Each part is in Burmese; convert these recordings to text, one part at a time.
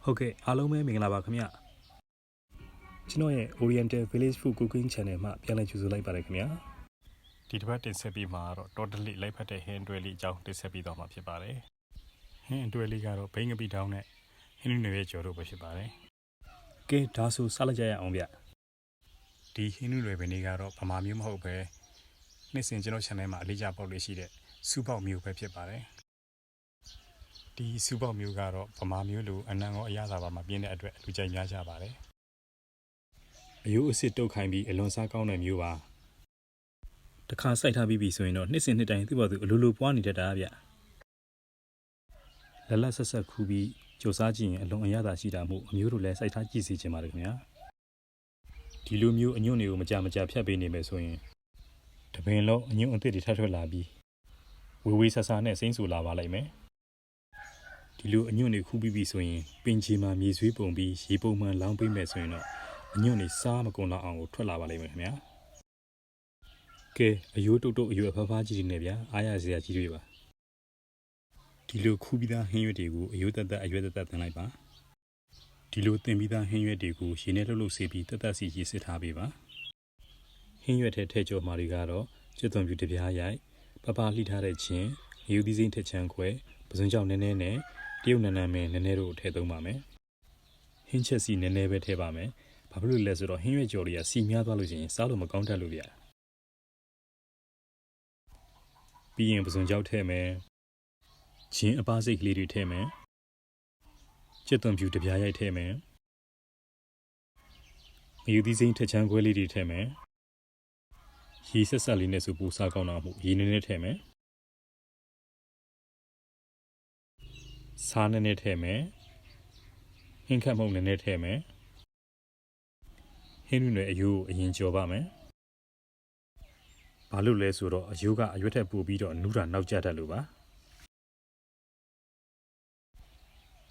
Okay, hello me ming la ba khmya. Chino ye Oriental Village Food Cooking Channel မှာပြန်လည်ကြိုဆိုလိုက်ပါတယ်ခင်ဗျာဒီတစ်ပတ်တင်ဆက်ပြီးမှာတော့ totally လိုက်ဖက်တဲ့ဟင်းတွဲလေးအကြောင်းတင်ဆက်ပြီးတော့မှာဖြစ်ပါတယ်ဟင်းတွဲလေးကတော့ဘိန်းကပိတောင်းနဲ့ဟင်းနွေရဲ့ကြော်တို့ပဲဖြစ်ပါတယ်ကဲဒါဆိုစလိုက်ကြရအောင်ဗျဒီဟင်းနွေပဲနေကတော့ဗမာမျိုးမဟုတ်ပဲနေ့စဉ်ကျွန်တော် channel မှာအလေးကြပေါက်လေးရှိတဲ့စူပေါက်မျိုးပဲဖြစ်ပါတယ်ဒီစူပေါက်မျိုးကတော့ဗမာမျိုးလိုအနံ့ရောအရသာပါမှာပြင်းတဲ့အတွက်လူကြိုက်များကြပါတယ်အယိုးအစ်စ်တုတ်ခိုင်းပြီးအလွန်စားကောင်းတဲ့မျိုးပါတခါစိုက်ထားပြီးပြီဆိုရင်တော့နှစ်စဉ်နှစ်တိုင်းသူ့ဘာသူအလိုလိုပွားနေတတ်တာဗျလက်လက်ဆက်ဆက်ခူးပြီးကြိုစားကြည့်ရင်အလွန်အရသာရှိတာမို့အမျိုးတို့လည်းစိုက်ထားကြည့်စီခြင်းပါတယ်ခင်ဗျာဒီလိုမျိုးအညွန့်တွေကိုမကြမကြဖြတ်ပေးနေမယ်ဆိုရင်တပင်လုံးအညွန့်အသစ်တွေထပ်ထွက်လာပြီးဝေးဆဆနဲ့စိမ့်ဆူလာပါလိမ့်မယ်ဒီလိုအညွန့်တွေခူးပြီးပြီဆိုရင်ပင်ချီမှာမြေဆွေးပုံပြီးရေပုံမှန်လောင်းပေးမယ်ဆိုရင်တော့အညွန့်တွေစားမကုန်တော့အောင်ကိုထွက်လာပါလိမ့်မယ်ခင်ဗျာကဲအယိုးတုတ်တုတ်အယိုးအဖဖားကြီးတွေနဲ့ဗျာအားရစရာကြီးတွေပါဒီလိုခူးပြီးသားဟင်းရွက်တွေကိုအယိုးတက်တက်အရွက်တက်တက်တင်လိုက်ပါဒီလိုတင်ပြီးသားဟင်းရွက်တွေကိုရေနဲ့လှုပ်လှုပ်ဆေးပြီးတက်တက်စီရေးစစ်ထားပေးပါဟင်းရွက်ထဲကြော်မာတွေကတော့ကျွတ်သွန်ပြူတပြားရိုက်ပပလှိထားတဲ့ချင်းအယိုးသီးစိမ့်ထက်ချမ်းခွဲပစွန်ကြောင်နည်းနည်းနဲ့တရုတ်နန်းနန်းမဲနည်းနည်းတို့ထည့်သုံးပါမယ်ဟင်းချက်စီနည်းနည်းပဲထည့်ပါမယ်ဘာဖြစ်လို့လဲဆိုတော့ဟင်းရွက်ကြော်တွေကစီများသွားလို့ရှိရင်စားလို့မကောင်းတတ်လို့ဗျာပြီးရင်ပစွန်ကြောက်ထည့်မယ်ချင်းအပားစိတ်ကလေးတွေထည့်မယ်ကျွတ်သွန်ပြူတပြားရိုက်ထည့်မယ်အယူသီးစိမ့်ထက်ချမ်းခွဲလေးတွေထည့်မယ်ရေဆက်ဆက်လေးနဲ့ဆိုပူစားကောင်းတော့မှုရေနည်းနည်းထည့်မယ်စားနည်းနည်းထည့်မယ်ဟင်းခတ်မုန့်နည်းနည်းထည့်မယ်ဟင်းနွေအယိုးအရင်ကြော်ပါမယ်ဘာလို့လဲဆိုတော့အယိုးကအရွက်ထက်ပိုပြီးတော့နူးတာနောက်ကျတတ်လို့ပါ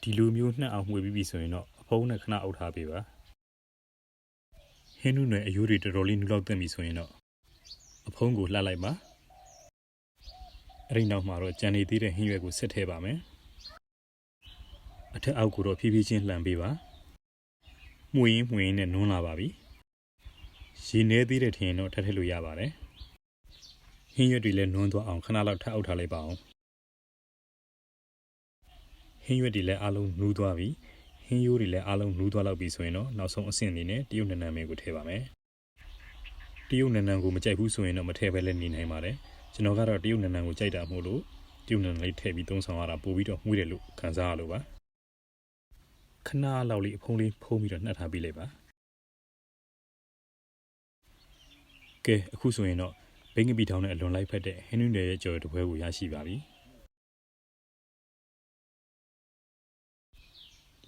ဒီလိုမျိုးနှက်အောင်မှွေပြီးပြီဆိုရင်တော့အဖုံးနဲ့ခဏအုပ်ထားပေးပါဟင်းနွေအယိုးတွေတော်တော်လေးနူးလောက်တက်ပြီဆိုရင်တော့အဖုံးကိုလှပ်လိုက်ပါအဲ့ဒီနောက်မှာတော့ကြံနေသေးတဲ့ဟင်းရွက်ကိုဆက်ထည့်ပါမယ်အထက်အောက်ကိုတော့ဖြည်းဖြည်းချင်းလှန်ပေးပါမှွေရင်းနဲ့နွန်းလာပါပြီရေနည်းသေးတဲ့ထင်တော့ထပ်ထည့်လို့ရပါတယ်ဟင်းရွက်တွေလည်းနွန်းသွားအောင်ခဏလောက်ထပ်အုပ်ထားလိုက်ပါအောင်ဟင်းရွက်တွေလည်းအားလုံးနူးသွားပြီဟင်းရိုးတွေလည်းအားလုံးနူးသွားလောက်ပြီဆိုရင်တော့နောက်ဆုံးအဆင့်အနေနဲ့တရုတ်နန်းနန်းမဲကိုထည့်ပါမယ်တရုတ်နန်းနန်းကိုမကြိုက်ဘူးဆိုရင်တော့မထည့်ပဲလည်းနေနိုင်ပါတယ်ကျွန်တော်ကတော့တရုတ်နန်းနန်းကိုကြိုက်တာမို့လို့တရုတ်နန်းနန်းလေးထည့်ပြီးသုံးဆောင်ရတာပို့ပြီးတော့မှုတယ်လို့ခံစားရလို့ပါခဏလောက်လေးအဖုံးလေးဖုံးပြီးတော့နှက်ထားပေးလိုက်ပါကဲအခုဆိုရင်တော့ဘိန်းကပီထောင်းနဲ့အလွန်လိုက်ဖက်တဲ့ဟင်းနွေရဲ့ကြော်တစ်ပွဲကိုရရှိပါပြီ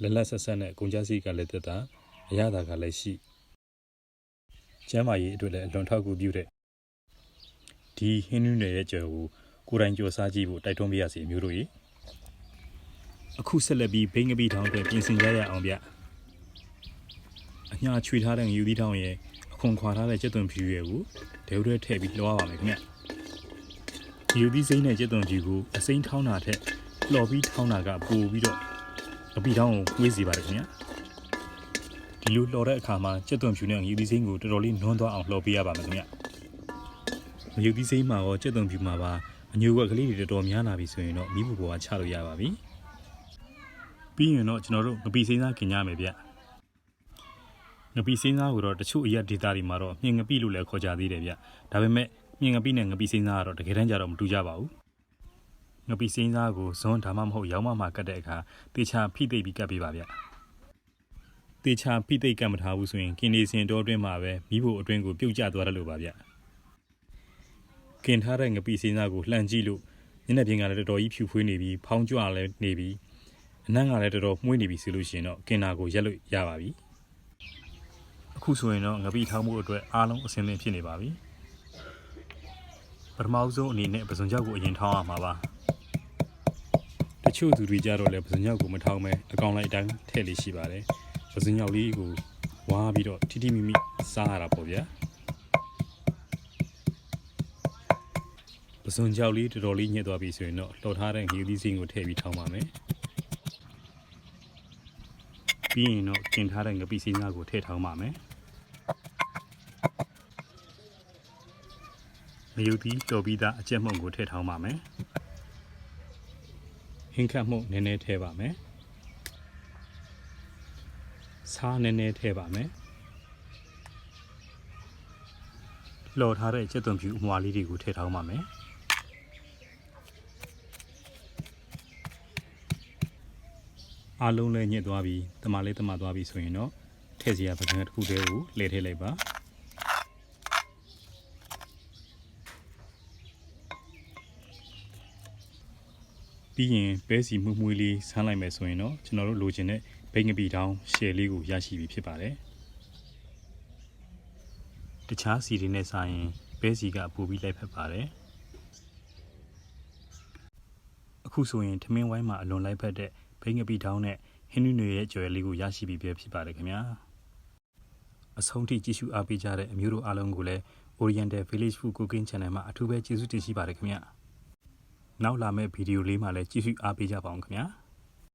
လက်လက်ဆက်ဆက်နဲ့ကုန်ကြစီကလည်းတက်တာအရသာကလည်းရှိကျမ်းမာရေးအတွက်လည်းအလွန်ထောက်ကူပြုတဲ့ဒီဟင်းနွေရဲ့ကြော်ကိုကိုယ်တိုင်ကြော်စားကြည့်ဖို့တိုက်တွန်းပေးရစီမျိုးတို့ရေအခုဆက်လက်ပြီးဘိန်းကပီထောင်းအတွက်ပြင်ဆင်ကြရအောင်ဗျအညာချွေထားတဲ့ယူသီးထောင်းရဲ့အခွန်ခွာထားတဲ့ကျက်သွန်ဖြူရဲ့ကိုဒဲဝဲထည့်ပြီးလှောပါမယ်ခင်ဗျယူသီးစိမ့်နဲ့ကျက်သွန်ဖြူကိုအစိမ့်ထောင်းတာထက်လှော်ပြီးထောင်းတာကပိုပြီးတော့အပီထောင်းကိုဝေးစီပါတယ်ခင်ဗျဒီလိုလှော်တဲ့အခါမှာကျက်သွန်ဖြူနဲ့ယူသီးစိမ့်ကိုတော်တော်လေးနွန်းသွားအောင်လှော်ပေးရပါမယ်ခင်ဗျယူသီးစိမ့်မှာရောကျက်သွန်ဖြူမှာပါအညိုကကလေးတွေတော်တော်များလာပြီဆိုရင်တော့မိဖို့ပေါ်ကချလို့ရပါပြီပြီးရင်တော့ကျွန်တော်တို့ငပိစိမ့်သားกินရမယ်ဗျငပိစိမ့်သားကိုတော့တချို့အရက်ဒေတာတွေမှာတော့မြင်ငပိလို့လည်းခေါ်ကြသေးတယ်ဗျဒါပေမဲ့မြင်ငပိနဲ့ငပိစိမ့်သားကတော့တကယ်တမ်းကျတော့မတူကြပါဘူးငပိစိမ့်သားကိုဇွန်းဒါမှမဟုတ်ရောင်းမမှာကတ်တဲ့အခါတေချာဖိသိပ်ပြီးကတ်ပေးပါဗျတေချာဖိသိပ်ကတ်မထားဘူးဆိုရင်กินနေစဉ်တော့အတွင်းမှာပဲမိဖို့အတွင်းကိုပြုတ်ကျသွားတယ်လို့ပါဗျกินထားတဲ့ငပိစိမ့်သားကိုလှန်ကြည့်လို့ညနေပြင်ကလည်းတော်တော်ကြီးဖြူဖွေးနေပြီးဖောင်းကြွလည်းနေပြီးအနံ့ကလည်းတော်တော်မှုေးနေပြီဆိုလို့ရှိရင်တော့กินတာကိုရက်လို့ရပါပြီအခုဆိုရင်တော့ငပိထောင်းမှုအတွက်အားလုံးအဆင်သင့်ဖြစ်နေပါပြီပထမဆုံးအနေနဲ့ပစွန်ကြောက်ကိုအရင်ထောင်းရမှာပါတချို့သူတွေကြတော့လည်းပစွန်ကြောက်ကိုမထောင်းမဲအကောင်လိုက်တိုင်းထည့်လေးရှိပါတယ်ပစွန်ကြောက်လေးကိုဝါပြီးတော့ထိထိမိမိစားရတာပေါ့ဗျာပစွန်ကြောက်လေးတော်တော်လေးညှက်သွားပြီဆိုရင်တော့လှော်ထားတဲ့ငြူသီးစိမ့်ကိုထည့်ပြီးထောင်းပါမယ် ပြီးရင်တော့กินထားတဲ့ငပိစီးငါးကိုထည့်ထောင်းပါမယ်ငရုတ်သီးတော်ပြီးသားအကျက်မှုန့်ကိုထည့်ထောင်းပါမယ်ဟင်းခတ်မှုန့်နည်းနည်းထည့်ပါမယ်ဆားနည်းနည်းထည့်ပါမယ်လော်ထားတဲ့ကြက်သွန်ဖြူအမွှာလေးတွေကိုထည့်ထောင်းပါမယ်အားလုံးလည်းညစ်သွားပြီးတမလေးတမသွားပြီးဆိုရင်တော့ထည့်စရာပကံတစ်ခုတည်းကိုလှည့်ထည့်လိုက်ပါပြီးရင်ပဲစီမှုမွေးလေးဆန်းလိုက်မယ်ဆိုရင်တော့ကျွန်တော်တို့လိုချင်တဲ့ဘိတ်ငပီတောင်းရှယ်လေးကိုရရှိပြီဖြစ်ပါတယ်တခြားစီတွေနဲ့စာရင်ပဲစီကပိုပြီးလိုက်ဖက်ပါတယ်အခုဆိုရင်ထမင်းဝိုင်းမှာအလွန်လိုက်ဖက်တဲ့ဘိတ်ငပီတောင်းနဲ့ဟင်းနုနယ်ရဲ့ကြွယ်လေးကိုရရှိပြီဖြစ်ပါတယ်ခင်ဗျာအဆုံးထိကြည့်ရှုအားပေးကြတဲ့အမျိုးတို့အားလုံးကိုလည်း Oriental Village Food Cooking Channel မှာအထူးပဲကျေးဇူးတင်ရှိပါတယ်ခင်ဗျာနောက်လာမယ့်ဗီဒီယိုလေးမှာလည်းကြည့်ရှုအားပေးကြပါအောင်ခင်ဗျာ